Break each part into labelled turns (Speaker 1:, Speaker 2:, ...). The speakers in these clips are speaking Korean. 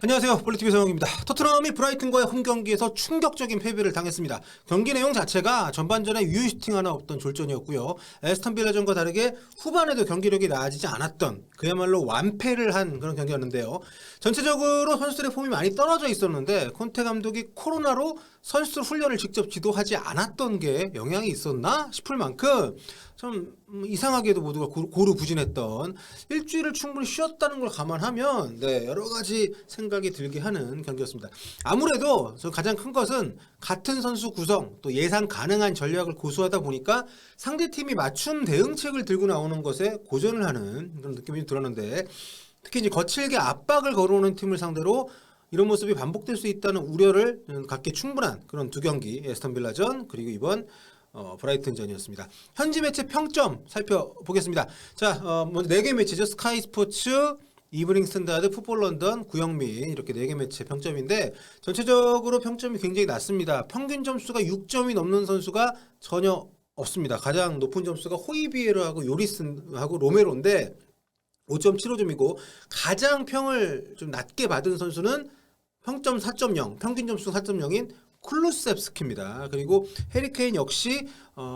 Speaker 1: 안녕하세요. 볼리티비 성욱입니다. 토트넘이 브라이튼과의 홈경기에서 충격적인 패배를 당했습니다. 경기 내용 자체가 전반전에 유효슈팅 하나 없던 졸전이었고요. 에스턴 빌라전과 다르게 후반에도 경기력이 나아지지 않았던 그야말로 완패를 한 그런 경기였는데요. 전체적으로 선수들의 폼이 많이 떨어져 있었는데 콘테 감독이 코로나로 선수 훈련을 직접 지도하지 않았던 게 영향이 있었나 싶을 만큼 좀 이상하게도 모두가 고루부진했던, 일주일을 충분히 쉬었다는 걸 감안하면 여러 가지 생각이 들게 하는 경기였습니다. 아무래도 가장 큰 것은 같은 선수 구성 또 예상 가능한 전략을 고수하다 보니까 상대팀이 맞춤 대응책을 들고 나오는 것에 고전을 하는 그런 느낌이 들었는데, 특히 이제 거칠게 압박을 걸어오는 팀을 상대로 이런 모습이 반복될 수 있다는 우려를 갖기 충분한 그런 두 경기, 에스턴 빌라전 그리고 이번 브라이튼전이었습니다. 현지 매체 평점 살펴보겠습니다. 자, 먼저 4개 매체죠. 스카이 스포츠, 이브닝 스탠다드, 풋볼 런던, 구영민, 이렇게 4개 매체 평점인데 전체적으로 평점이 굉장히 낮습니다. 평균 점수가 6점이 넘는 선수가 전혀 없습니다. 가장 높은 점수가 호이비에르하고 요리슨하고 로메로인데 5.75점이고, 가장 평을 좀 낮게 받은 선수는 평점 4.0, 평균 점수 4.0인 쿨루셉스키입니다. 그리고 해리케인 역시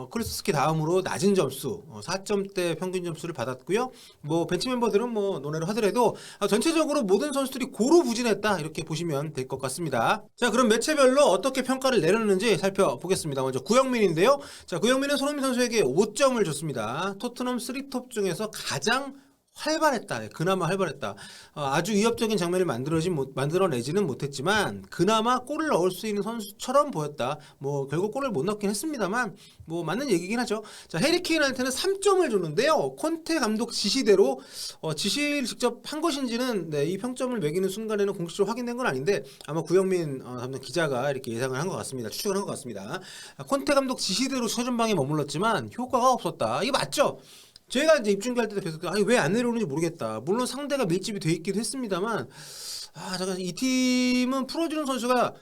Speaker 1: 쿨루셉스키 다음으로 낮은 점수 4점대 평균 점수를 받았고요. 뭐 벤치 멤버들은 뭐 논외로 하더라도 전체적으로 모든 선수들이 고루부진했다, 이렇게 보시면 될 것 같습니다. 자, 그럼 매체별로 어떻게 평가를 내렸는지 살펴보겠습니다. 먼저 구영민인데요. 자, 구영민은 손흥민 선수에게 5점을 줬습니다. 토트넘 3톱 중에서 가장 활발했다. 그나마 활발했다. 아주 위협적인 장면을 만들어내지는 못했지만 그나마 골을 넣을 수 있는 선수처럼 보였다. 뭐 결국 골을 못 넣긴 했습니다만 뭐 맞는 얘기긴 하죠. 자, 해리케인한테는 3점을 줬는데요. 콘테 감독 지시대로 지시를 직접 한 것인지는 이 평점을 매기는 순간에는 공식적으로 확인된 건 아닌데 아마 구영민 감독 기자가 이렇게 예상을 한 것 같습니다. 추측을 한 것 같습니다. 콘테 감독 지시대로 최전방에 머물렀지만 효과가 없었다. 이게 맞죠? 제가 이제 입중계할 때도 계속 왜 안 내려오는지 모르겠다. 물론 상대가 밀집이 돼 있기도 했습니다만 잠깐 이 팀은 풀어주는 선수가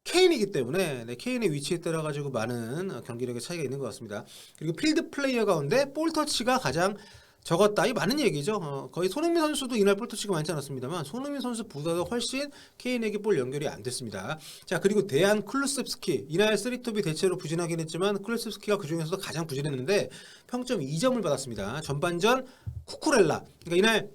Speaker 1: 케인이기 때문에 케인의 위치에 따라 가지고 많은 경기력의 차이가 있는 것 같습니다. 그리고 필드 플레이어 가운데 볼 터치가 가장 적었다. 이 많은 얘기죠. 거의 손흥민 선수도 이날 볼 터치가 많지 않았습니다만 손흥민 선수보다도 훨씬 케인에게 볼 연결이 안 됐습니다. 자, 그리고 대한 쿨루셉스키, 이날 3톱이 대체로 부진하긴 했지만 쿨루셉스키가 그 중에서도 가장 부진했는데 평점 2점을 받았습니다. 전반전 쿠쿠렐라, 그러니까 이날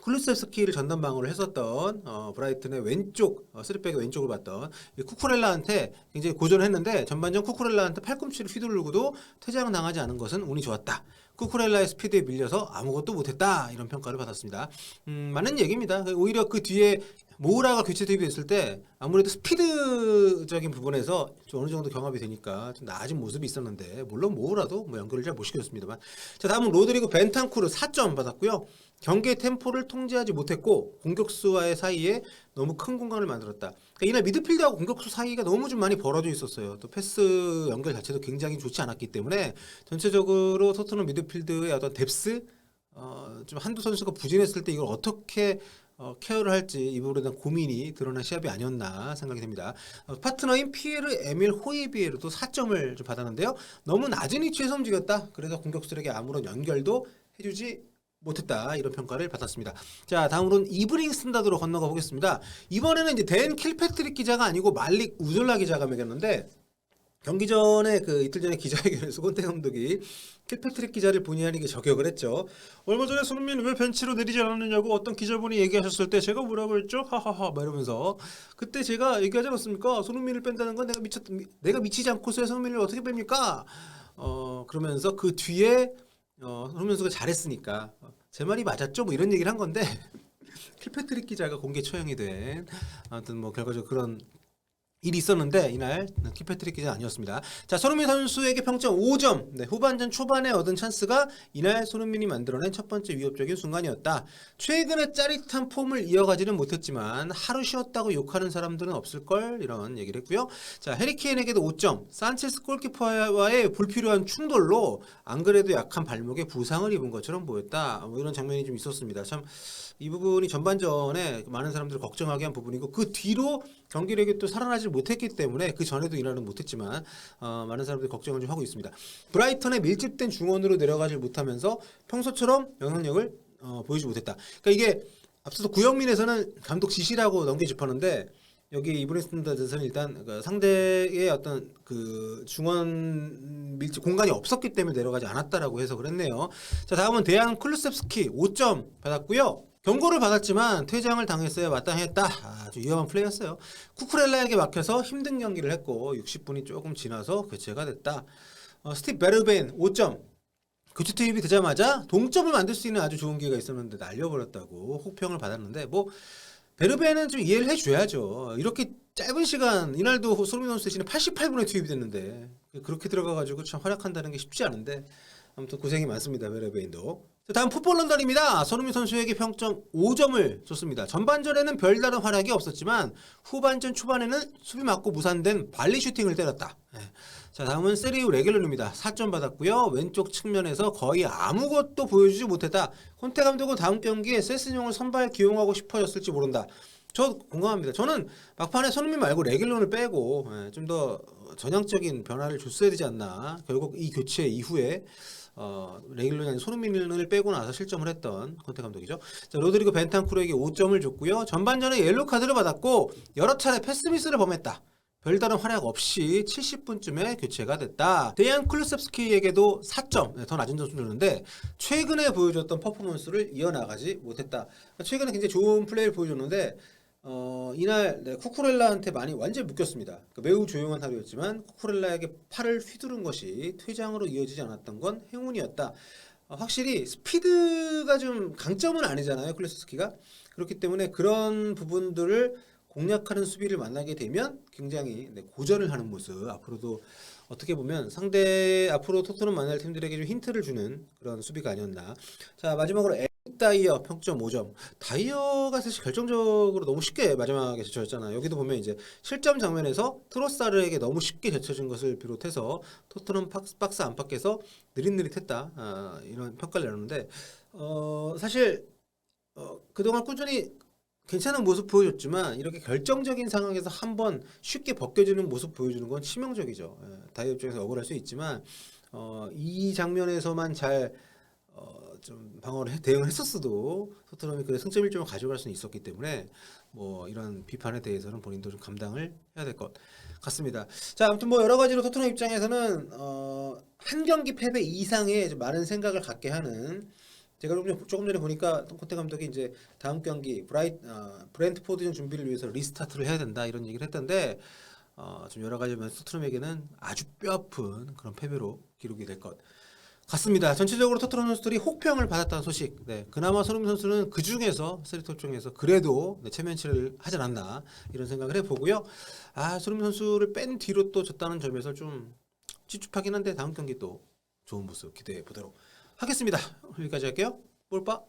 Speaker 1: 쿨루셉스키를 전담방어를 했었던 브라이튼의 왼쪽, 3백의 왼쪽을 봤던 쿠쿠렐라한테 굉장히 고전했는데 전반전 쿠쿠렐라한테 팔꿈치를 휘두르고도 퇴장을 당하지 않은 것은 운이 좋았다. 쿠쿠렐라의 스피드에 밀려서 아무것도 못했다, 이런 평가를 받았습니다. 맞는 얘기입니다. 오히려 그 뒤에 모우라가 교체 투입됐을 때 아무래도 스피드적인 부분에서 좀 어느 정도 경합이 되니까 좀 나아진 모습이 있었는데, 물론 모우라도 뭐 연결을 잘 못 시켰습니다만. 자, 다음은 로드리고 벤탄쿠르 4점 받았고요. 경기의 템포를 통제하지 못했고 공격수와의 사이에 너무 큰 공간을 만들었다. 그러니까 이날 미드필드하고 공격수 사이가 너무 좀 많이 벌어져 있었어요. 또 패스 연결 자체도 굉장히 좋지 않았기 때문에 전체적으로 토트넘 미드필드의 어떤 뎁스, 좀 한두 선수가 부진했을 때 이걸 어떻게 케어를 할지 이 부분에 대한 고민이 드러난 시합이 아니었나 생각이 됩니다. 파트너인 피에르 에밀 호이비에르도 4점을 좀 받았는데요. 너무 낮은 위치에서 움직였다. 그래서 공격수들에게 아무런 연결도 해주지 못했다, 이런 평가를 받았습니다. 자, 다음으로는 이브닝 스탠다드로 건너가 보겠습니다. 이번에는 이제 댄 킬패트릭 기자가 아니고 말릭 우졸라 기자가 매겼는데, 경기 전에 이틀 전에 기자회견에서 콘테 감독이 킬패트릭 기자를 본의 아니게 저격을 했죠. 얼마 전에 손흥민 왜 벤치로 내리지 않았느냐고 어떤 기자분이 얘기하셨을 때 제가 뭐라고 했죠? 하하하 막 이러면서, 그때 제가 얘기하지 않았습니까? 손흥민을 뺀다는 건 내가 미치지 않고서야 손흥민을 어떻게 뺍니까? 그러면서 그 뒤에 손흥민 선수가 잘했으니까 제 말이 맞았죠? 뭐 이런 얘기를 한 건데 킬패트릭 기자가 공개 처형이 된, 아무튼 뭐 결과적으로 그런 일이 있었는데 이날 킬패트릭 기자는 아니었습니다. 자, 손흥민 선수에게 평점 5점. 후반전 초반에 얻은 찬스가 이날 손흥민이 만들어낸 첫 번째 위협적인 순간이었다. 최근에 짜릿한 폼을 이어가지는 못했지만 하루 쉬었다고 욕하는 사람들은 없을걸, 이런 얘기를 했고요. 자, 해리케인에게도 5점. 산체스 골키퍼와의 불필요한 충돌로 안 그래도 약한 발목에 부상을 입은 것처럼 보였다. 뭐 이런 장면이 좀 있었습니다. 참 이 부분이 전반전에 많은 사람들을 걱정하게 한 부분이고, 그 뒤로 경기력이 또 살아나지 못했기 때문에 그 전에도 이날은 못했지만 많은 사람들이 걱정을 좀 하고 있습니다. 브라이턴의 밀집된 중원으로 내려가지 못하면서 평소처럼 영향력을 보이지 못했다. 그러니까 이게 앞서서 구영민에서는 감독 지시라고 넘겨짚었는데 여기 이브닝 스탠다드에서는 일단 그 상대의 어떤 그 중원 밀집 공간이 없었기 때문에 내려가지 않았다라고 해석을 했네요. 자, 다음은 대한 클루셉스키 5점 받았고요. 경고를 받았지만 퇴장을 당했어야 마땅했다. 아주 위험한 플레이였어요. 쿠쿠렐라에게 막혀서 힘든 경기를 했고 60분이 조금 지나서 교체가 됐다. 스티브 베르벤 5점. 교체 투입이 되자마자 동점을 만들 수 있는 아주 좋은 기회가 있었는데 날려버렸다고 혹평을 받았는데 뭐 베르벤은 좀 이해를 해줘야죠. 이렇게 짧은 시간 이날도 손흥민 선수 대신에 88분에 투입이 됐는데 그렇게 들어가가지고 참 활약한다는 게 쉽지 않은데 아무튼 고생이 많습니다. 베르벤도. 다음 풋볼 런던입니다. 손흥민 선수에게 평점 5점을 줬습니다. 전반전에는 별다른 활약이 없었지만 후반전 초반에는 수비 맞고 무산된 발리 슈팅을 때렸다. 네. 자, 다음은 세리우 레겔론입니다. 4점 받았고요. 왼쪽 측면에서 거의 아무것도 보여주지 못했다. 콘테 감독은 다음 경기에 세스뇽을 선발 기용하고 싶어졌을지 모른다. 저 공감합니다. 저는 막판에 손흥민 말고 레겔론을 빼고 좀 더 전향적인 변화를 줬어야 되지 않나. 결국 이 교체 이후에 레길론이 아닌 손흥민을 빼고 나서 실점을 했던 콘테 감독이죠. 자, 로드리고 벤탄쿠르에게 5점을 줬고요. 전반전에 옐로 카드를 받았고 여러 차례 패스 미스를 범했다. 별다른 활약 없이 70분쯤에 교체가 됐다. 데이안 클루셉스키에게도 4점, 더 낮은 점수 줬는데 최근에 보여줬던 퍼포먼스를 이어나가지 못했다. 최근에 굉장히 좋은 플레이를 보여줬는데 이날 쿠쿠렐라한테 많이 완전히 묶였습니다. 매우 조용한 하루였지만 쿠쿠렐라에게 팔을 휘두른 것이 퇴장으로 이어지지 않았던 건 행운이었다. 확실히 스피드가 좀 강점은 아니잖아요, 클루셉스키가. 그렇기 때문에 그런 부분들을 공략하는 수비를 만나게 되면 굉장히 고전을 하는 모습, 앞으로도 어떻게 보면 상대 앞으로 토트넘 만날 팀들에게 좀 힌트를 주는 그런 수비가 아니었나. 자, 마지막으로 다이어 평점 5점. 다이어가 사실 결정적으로 너무 쉽게 마지막에 제쳐졌잖아요. 여기도 보면 이제 실점 장면에서 트로사르에게 너무 쉽게 제쳐진 것을 비롯해서 토트넘 박스 안팎에서 느릿느릿했다, 이런 평가를 내렸는데 사실 그동안 꾸준히 괜찮은 모습 보여줬지만 이렇게 결정적인 상황에서 한번 쉽게 벗겨지는 모습 보여주는 건 치명적이죠. 다이어 입장에서 억울할 수 있지만 이 장면에서만 잘 좀 방어를 대응을 했었어도 토트넘이 그래 승점 1점을 가져갈 수는 있었기 때문에 뭐 이런 비판에 대해서는 본인도 좀 감당을 해야 될 것 같습니다. 자, 아무튼 뭐 여러 가지로 토트넘 입장에서는 한 경기 패배 이상의 좀 많은 생각을 갖게 하는, 제가 조금 전에 보니까 콘테 감독이 이제 다음 경기 브랜트포드전 준비를 위해서 리스타트를 해야 된다 이런 얘기를 했던데 좀 여러 가지 면에서 토트넘에게는 아주 뼈아픈 그런 패배로 기록이 될 것 같습니다. 전체적으로 토트넘 선수들이 혹평을 받았다는 소식. 그나마 손흥민 선수는 그 중에서 세리톱 중에서 그래도 체면치를 하지 않았나 이런 생각을 해보고요. 손흥민 선수를 뺀 뒤로 또 졌다는 점에서 좀 찝찝하긴 한데 다음 경기 또 좋은 모습 기대해 보도록 하겠습니다. 여기까지 할게요. 볼빠.